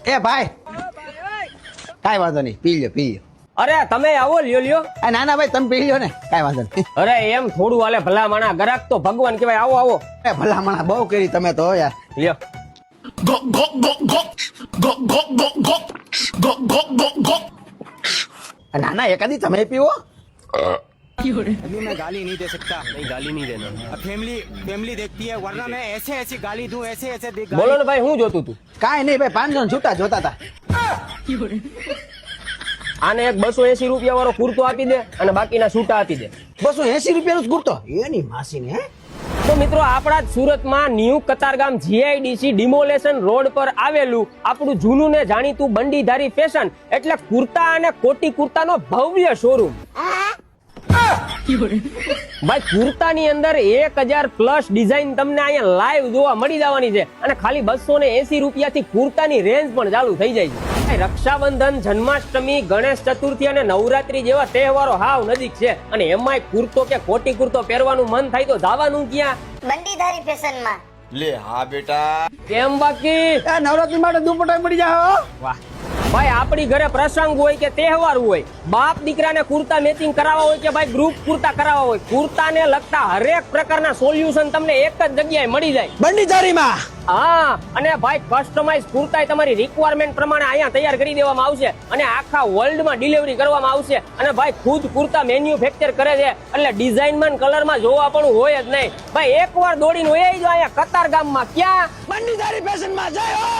એ ભાઈ કાંઈ વાંધો નહીં, પી લ્યો પી લ્યો. અરે તમે આવો, લ્યો લ્યો. ના ના ભાઈ તમે પી લ્યો ને, કાંઈ વાંધો નહીં. અરે એમ થોડું હાલે, ભલા માણા ગ્રાહક તો ભગવાન કહેવાય. આવો આવો, એ ભલામણા બહુ કરી તમે તો યાર. લ્યો. ના ના એકાદી તમે પીવો. अभी मैं गाली नहीं दे सकता। नहीं गाली नहीं देना। फैमिली देखती है, वरना मैं ऐसे ऐसी गाली दूं, ऐसे ऐसे બોલો ને ભાઈ, હું જોતું તું? કાંઈ નહીં ભાઈ, 500 છૂટા જોતા હતા. આને એક 280 રૂપિયા વાળો કુર્તો આપી દે અને બાકીના છૂટા આપી દે. 280 રૂપિયાનો જ કુર્તો? એની માસીને હે. તો મિત્રો, આપણા જ સુરતમાં new Katargam GIDC demolition road પર આવેલું આપણું જૂનું ને જાણીતું બંડીધારી ફેશન એટલે કુર્તા અને કોટી કુર્તાનો ભવ્ય શોરૂમ. ભાઈ, કુર્તાની અંદર 1000 પ્લસ ડિઝાઇન તમને અહીંયા લાઈવ જોવા મળી જવાની છે અને ખાલી 280 રૂપિયાથી કુર્તાની રેન્જ પણ ચાલુ થઈ જાય છે. રક્ષાબંધન, જન્માષ્ટમી, ગણેશ ચતુર્થી અને નવરાત્રી જેવા તહેવારો હાવ નજીક છે અને એમાંય કુર્તો કે કોટી કુર્તો પહેરવાનું મન થાય તો જવાનું ક્યાં? બંડીધારી ફેશનમાં. લે હા બેટા. કેમ બાકી? નવરાત્રી માટે દુપટ્ટા મળી જાય. વાહ ભાઈ, આપણી ઘરે પ્રસંગ હોય કે તહેવાર હોય, બાપ દીકરાને કુર્તા મેચિંગ કરાવવા હોય કે ભાઈ ગ્રુપ કુર્તા કરાવવા હોય, કુર્તાને લગતા હરેક પ્રકારના સોલ્યુશન તમને એક જ જગ્યાએ મળી જાય. બંડીધારીમાં. હા, અને ભાઈ કસ્ટમાઇઝ કુર્તા તમારી રિક્વાયરમેન્ટ પ્રમાણે અહીંયા તૈયાર કરી દેવામાં આવશે અને આખા વર્લ્ડમાં ડિલિવરી કરવામાં આવશે. અને ભાઈ ખુદ કુર્તા મેન્યુફેક્ચર કરે છે એટલે ડિઝાઇનમાં કલરમાં જોવા પણ હોય જ નહીં. ભાઈ એકવાર દોડીને હોય જ અહીંયા કતારગામમાં. ક્યાં? બંડીધારી ફેશનમાં જય હો.